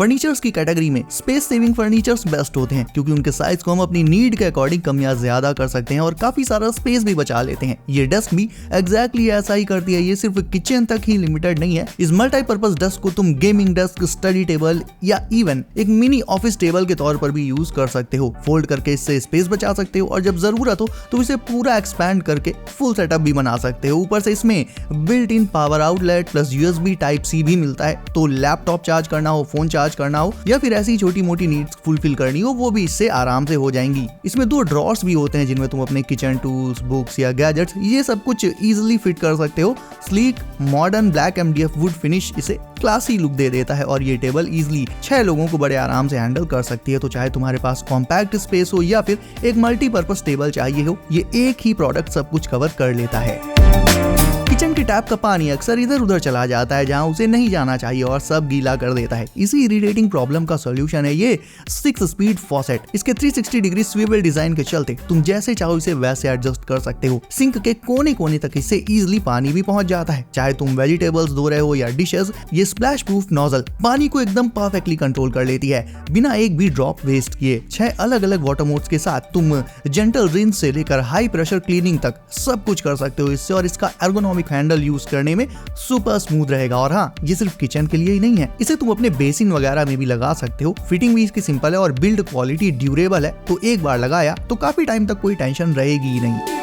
Furnitures की category में space saving furnitures best होते हैं क्योंकि उनके साइज को हम अपनी नीड के अकॉर्डिंग कम या ज्यादा कर सकते हैं और काफी सारा स्पेस भी बचा लेते हैं। ये डेस्क भी एग्जैक्टली ऐसा ही करती है। ये सिर्फ किचन तक ही लिमिटेड नहीं है। इस मल्टीपर्पज डेस्क को तुम गेमिंग डेस्क, स्टडी टेबल या इवन एक मिनी ऑफिस टेबल के तौर पर भी यूज कर सकते हो। फोल्ड करके इससे स्पेस बचा सकते हो और जब जरूरत हो तो इसे पूरा एक्सपैंड करके फुल सेटअप भी बना सकते हो। ऊपर से इसमें built in power outlet plus USB Type-C भी मिलता है, तो लैपटॉप चार्ज करना हो, फोन चार्ज करना हो या फिर ऐसी छोटी मोटी नीड्स फुलफिल करनी हो वो भी इससे आराम से हो जाएंगी। इसमें 2 ड्रॉर्स भी होते हैं जिनमें तुम अपने किचन टूल्स, बुक्स या गैजेट्स ये सब कुछ इजीली फिट कर सकते हो। Sleek modern black MDF would finish इसे क्लासी लुक दे देता है और ये टेबल इजीली 6 लोगों को बड़े आराम से हैंडल कर सकती है। तो चाहे तुम्हारे पास कॉम्पैक्ट स्पेस हो या फिर एक मल्टीपर्पज टेबल चाहिए हो, ये एक ही प्रोडक्ट सब कुछ कवर कर लेता है। किचन के टैप का पानी अक्सर इधर उधर चला जाता है जहां उसे नहीं जाना चाहिए और सब गीला कर देता है। इसी इरिटेटिंग प्रॉब्लम का सॉल्यूशन है ये 6 स्पीड फॉसेट। इसके 360 डिग्री स्विvel डिजाइन के चलते तुम जैसे चाहो इसे वैसे एडजस्ट कर सकते हो। सिंक के कोने कोने तक इससे इजीली पानी भी पहुंच जाता है। चाहे तुम वेजिटेबल्स धो रहे हो या डिशेस, ये स्प्लैश प्रूफ नोजल पानी को एकदम परफेक्टली कंट्रोल कर लेती है बिना एक भी ड्रॉप वेस्ट किए। 6 अलग अलग वाटर मोड्स के साथ तुम जेंटल रिंस से लेकर हाई प्रेशर क्लीनिंग तक सब कुछ कर सकते हो इससे, और इसका एर्गोनॉमिक हैंडल यूज करने में सुपर स्मूथ रहेगा। और हाँ, ये सिर्फ किचन के लिए ही नहीं है, इसे तुम अपने बेसिन वगैरह में भी लगा सकते हो। फिटिंग भी इसकी सिंपल है और बिल्ड क्वालिटी ड्यूरेबल है, तो एक बार लगाया तो काफी टाइम तक कोई टेंशन रहेगी ही नहीं।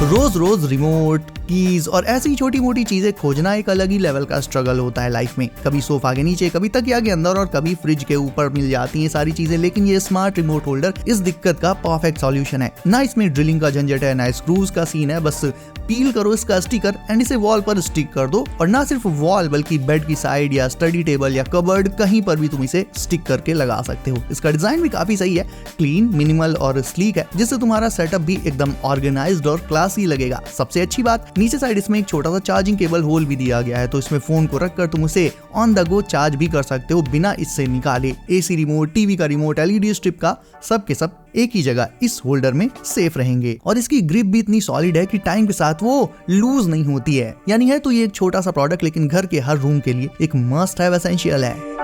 रोज रिमोट, कीज और ऐसी छोटी मोटी चीजें खोजना एक अलग ही लेवल का स्ट्रगल होता है लाइफ में। कभी सोफा के नीचे, कभी तकिया के अंदर और कभी फ्रिज के ऊपर मिल जाती हैं सारी चीजें, लेकिन ये स्मार्ट रिमोट होल्डर इस दिक्कत का परफेक्ट सॉल्यूशन है। ना इसमें ड्रिलिंग का झंझट है, ना स्क्रूज का सीन है, बस पील करो इसका स्टिकर एंड इसे वॉल पर स्टिक कर दो। और ना सिर्फ वॉल बल्कि बेड की साइड या स्टडी टेबल या कबर्ड कहीं पर भी तुम इसे स्टिक करके लगा सकते हो। इसका डिजाइन भी काफी सही है, क्लीन, मिनिमल और स्लीक है, जिससे तुम्हारा सेटअप भी एकदम ऑर्गेनाइज्ड और क्लासी लगेगा। सबसे अच्छी बात, नीचे साइड इसमें एक छोटा सा चार्जिंग केबल होल भी दिया गया है, तो इसमें फोन को रखकर तुम उसे ऑन द गो चार्ज भी कर सकते हो बिना इससे निकाले। AC रिमोट, टीवी का रिमोट, LED स्ट्रिप का सब के सब एक ही जगह इस होल्डर में सेफ रहेंगे। और इसकी ग्रिप भी इतनी सॉलिड है कि टाइम के साथ वो लूज नहीं होती है। यानी है तो ये एक छोटा सा प्रोडक्ट, लेकिन घर के हर रूम के लिए एक मस्ट हैव एसेंशियल है।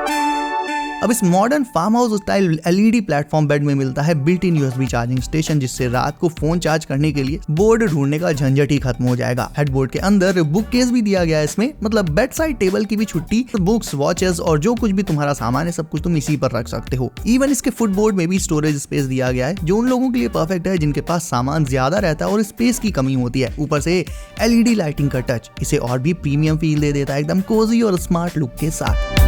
अब इस modern farm house style LED platform bed में मिलता है built in USB charging station, जिससे रात को फोन चार्ज करने के लिए बोर्ड ढूंढने का झंझट ही खत्म हो जाएगा। हेडबोर्ड के अंदर बुक केस भी दिया गया है इसमें, मतलब बेड साइड टेबल की भी छुट्टी, बुक्स, वॉचेस और जो कुछ भी तुम्हारा सामान है सब कुछ तुम इसी पर रख सकते हो। इवन इसके फुटबोर्ड में भी स्टोरेज स्पेस दिया गया है, जो उन लोगों के लिए परफेक्ट है जिनके पास सामान ज्यादा रहता है और स्पेस की कमी होती है। ऊपर से LED लाइटिंग का टच इसे और भी प्रीमियम फील दे देता है, एकदम कोजी और स्मार्ट लुक के साथ।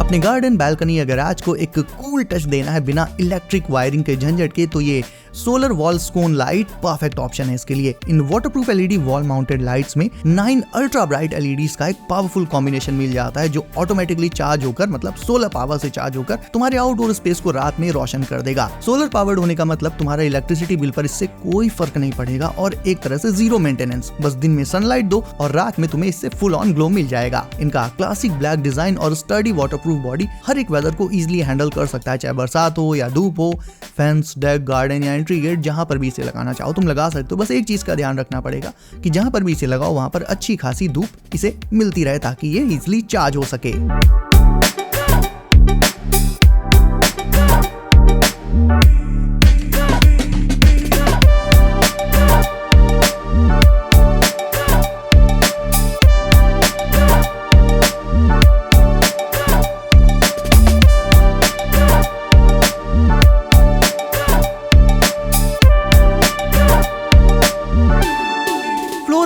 अपने गार्डन, बालकनी या गैराज को एक कूल टच देना है बिना इलेक्ट्रिक वायरिंग के झंझट के, तो ये solar wall sconce light perfect option है इसके लिए। इन waterproof LED wall mounted lights में 9 अल्ट्रा ब्राइट LEDs का एक पावरफुल कॉम्बिनेशन मिल जाता है, जो ऑटोमेटिकली चार्ज होकर, मतलब सोलर पावर से चार्ज होकर तुम्हारे आउटडोर स्पेस को रात में रोशन कर देगा। सोलर पावर्ड होने का मतलब तुम्हारे इलेक्ट्रिसिटी बिल पर इससे कोई फर्क नहीं पड़ेगा और एक तरह से जीरो मेंटेनेंस। बस दिन में सनलाइट दो और रात में तुम्हें इससे फुल ऑन ग्लो मिल जाएगा। इनका क्लासिक ब्लैक डिजाइन और स्टर्डी वाटरप्रूफ बॉडी हर एक वेदर को इजिली हैंडल कर सकता है, चाहे बरसात हो या धूप हो। फेंस, डेक, गार्डन या एंट्री गेट, जहां पर भी इसे लगाना चाहो तुम लगा सकते हो। बस एक चीज का ध्यान रखना पड़ेगा कि जहां पर भी इसे लगाओ वहां पर अच्छी खासी धूप इसे मिलती रहे ताकि ये इजिली चार्ज हो सके।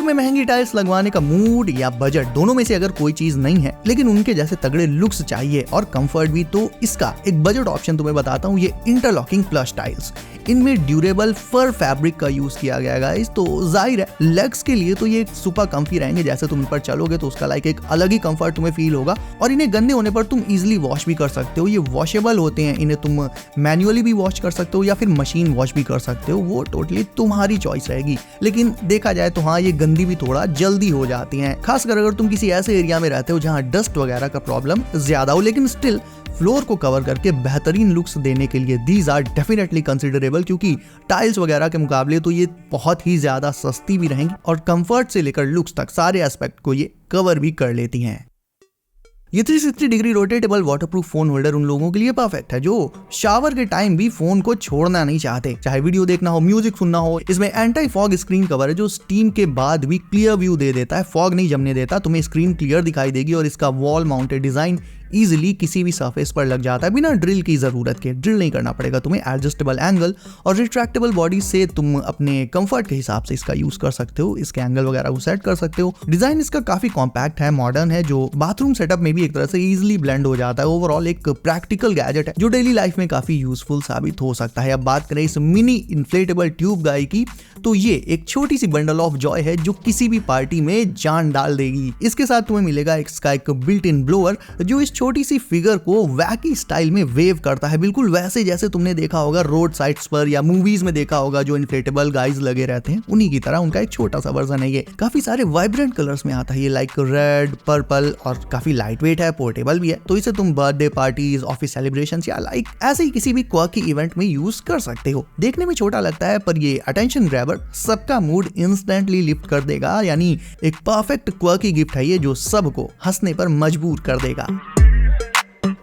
महंगी टाइल्स लगवाने का मूड या बजट दोनों में से अगर कोई चीज नहीं है, लेकिन उनके जैसे तगड़े लुक्स चाहिए और कंफर्ट भी, तो इसका एक बजट ऑप्शन तुम्हें बताता हूँ, ये इंटरलॉकिंग प्लस टाइल्स। इनमें ड्यूरेबल फर फैब्रिक का यूज किया गया गाइस, तो जाहिर है लेग्स के लिए तो ये सुपर कंफी रहेंगे। जैसे तुम इन पर चलोगे तो उसका लाइक एक अलग ही कंफर्ट तुम्हें फील होगा और इन्हें गंदे होने पर तुम इजिली वॉश भी कर सकते हो। ये वॉशेबल होते हैं, इन्हें तुम मैन्युअली भी वॉश कर सकते हो या फिर मशीन वॉश भी कर सकते हो, वो टोटली तुम्हारी चॉइस रहेगी। लेकिन देखा जाए तो हाँ, ये गंदी भी थोड़ा जल्दी हो जाती हैं, खासकर अगर तुम किसी ऐसे एरिया में रहते हो जहाँ डस्ट वगैरह का प्रॉब्लम ज्यादा हो। लेकिन स्टिल फ्लोर को कवर करके बेहतरीन लुक्स देने के लिए दीज आर डेफिनेटली कंसिडरेबल, क्योंकि टाइल्स वगैरह के मुकाबले तो ये बहुत ही ज्यादा सस्ती भी रहेंगी और कंफर्ट से लेकर लुक्स तक सारे एस्पेक्ट को ये कवर भी कर लेती हैं। ये 360 degree rotatable waterproof phone holder उन लोगों के लिए परफेक्ट है जो शावर के टाइम भी फोन को छोड़ना नहीं चाहते, चाहे वीडियो देखना हो, म्यूजिक सुनना हो। इसमें एंटी फॉग स्क्रीन कवर है जो स्टीम के बाद भी क्लियर व्यू दे देता है, फॉग नहीं जमने देता, तुम्हें स्क्रीन क्लियर दिखाई देगी। और इसका वॉल माउंटेड डिजाइन इजीली किसी भी सरफेस पर लग जाता है बिना ड्रिल की जरूरत के। ड्रिल नहीं करना पड़ेगा तुम्हें। एडजस्टेबल एंगल और रिट्रैक्टेबल बॉडी से तुम अपने कंफर्ट के हिसाब से इसका यूज कर सकते हो, इसके एंगल वगैरह को सेट कर सकते हो। डिजाइन इसका काफी कॉम्पैक्ट है, मॉडर्न है, जो बाथरूम सेटअप में भी एक तरह से इजीली ब्लेंड हो जाता है। ओवरऑल एक प्रैक्टिकल गैजेट है जो डेली लाइफ में काफी यूजफुल साबित हो सकता है। अब बात करें इस मिनी इन्फ्लेटेबल ट्यूब गाय की, तो ये एक छोटी सी बंडल ऑफ जॉय है जो किसी भी पार्टी में जान डाल देगी। इसके साथ तुम्हें मिलेगा इसका एक बिल्ट इन ब्लोअर जो इस छोटी सी फिगर को वैकी स्टाइल में वेव करता है, बिल्कुल वैसे जैसे तुमने देखा होगा रोड साइड्स पर या मूवीज में देखा होगा जो इन्फ्लेटेबल गाइज लगे रहते हैं, उन्हीं की तरह उनका एक छोटा सा वर्जन है। ये काफी सारे वाइब्रेंट कलर्स में आता है, ये लाइक रेड, पर्पल और काफी लाइट वेट है, पोर्टेबल भी है। तो इसे तुम बर्थडे पार्टीज, ऑफिस सेलिब्रेशन या लाइक ऐसे ही किसी भी क्वर्की इवेंट में यूज कर सकते हो। देखने में छोटा लगता है पर ये अटेंशन ग्रैबर सबका मूड इंस्टेंटली लिफ्ट कर देगा, यानी एक परफेक्ट क्वर्की गिफ्ट है ये जो सबको हंसने पर मजबूर कर देगा।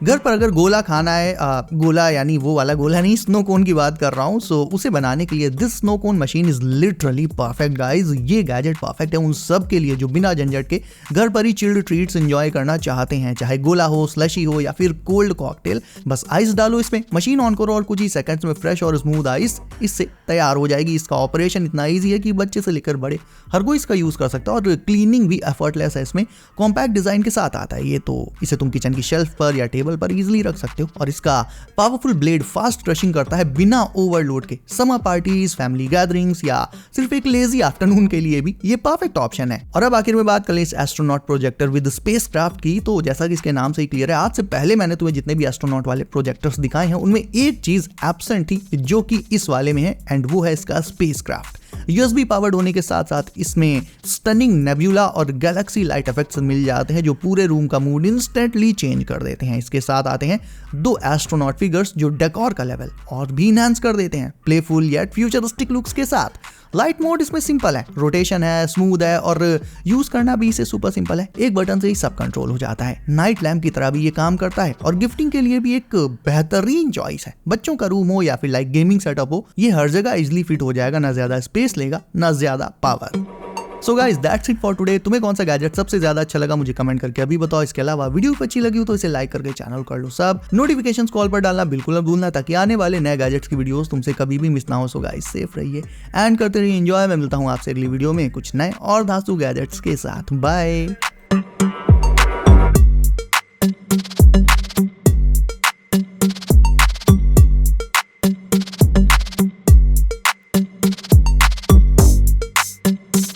घर पर अगर गोला खाना है, गोला यानी वो वाला गोला नहीं, स्नो कोन की बात कर रहा हूँ, सो उसे बनाने के लिए this snow cone machine is literally perfect guys. ये गैजेट परफेक्ट है उन सब के लिए जो बिना झंझट के घर पर ही चिल्ड ट्रीट्स एंजॉय करना चाहते हैं, चाहे गोला हो, स्लशी हो या फिर कोल्ड कॉकटेल। बस आइस डालो इसमें, मशीन ऑन करो और कुछ ही सेकंड्स में फ्रेश और स्मूथ आइस इससे तैयार हो जाएगी। इसका ऑपरेशन इतना ईजी है कि बच्चे से लेकर बड़े हर कोई इसका यूज कर सकता है और क्लीनिंग भी एफर्टलेस है। इसमें कॉम्पैक्ट डिजाइन के साथ आता है ये, तो इसे तुम किचन की शेल्फ पर या टेबल पर इजीली रख सकते हो। और इसका पावरफुल ब्लेड फास्ट क्रशिंग करता है बिना ओवरलोड के। समर पार्टीज, फैमिली गैदरिंग्स या सिर्फ एक लेजी आफ्टरनून के लिए भी ये परफेक्ट ऑप्शन है। और अब आखिर में बात कर लें इस एस्ट्रोनॉट प्रोजेक्टर विद स्पेसक्राफ्ट की, तो जैसा कि इसके नाम से ही क्लियर है, आज से पहले मैंने तुम्हें जितने भी एस्ट्रोनॉट वाले प्रोजेक्टर्स दिखाए हैं उनमें एक चीज एब्सेंट थी जो कि इस वाले में है, एंड वो है इसका स्पेसक्राफ्ट। यूएसबी पावर्ड होने के साथ साथ इसमें स्टनिंग नेब्यूला और गैलेक्सी लाइट इफेक्ट्स मिल जाते हैं जो पूरे रूम का मूड इंस्टेंटली चेंज कर देते हैं। इसके साथ आते हैं 2 एस्ट्रोनॉट फिगर्स जो डेकोर का लेवल और भी इनहांस कर देते हैं प्लेफुल येट फ्यूचरिस्टिक लुक्स के साथ। लाइट मोड इसमें सिंपल है, रोटेशन है, स्मूथ है और यूज करना भी इसे सुपर सिंपल है, एक बटन से ही सब कंट्रोल हो जाता है। नाइट लैम्प की तरह भी ये काम करता है और गिफ्टिंग के लिए भी एक बेहतरीन चॉइस है। बच्चों का रूम हो या फिर लाइक गेमिंग सेटअप हो, ये हर जगह इजिली फिट हो जाएगा, ना ज्यादा स्पेस लेगा ना ज्यादा power. So guys that's it for today. तुम्हें कौन सा गैजेट सबसे ज्यादा अच्छा लगा मुझे कमेंट करके अभी बताओ। इसके अलावा वीडियो अच्छी लगी हो तो इसे लाइक करके चैनल कर लो सब, नोटिफिकेशंस कॉल पर डालना बिल्कुल न भूलना ताकि आने वाले नए गैजेट्स की वीडियोस तुमसे कभी भी मिस ना हो। सो गाइस सेफ रहिए एंड करते रहिए एंजॉय। मैं मिलता हूँ आपसे अगली वीडियो में कुछ नए और धांसू गैजेट्स के साथ। बाय।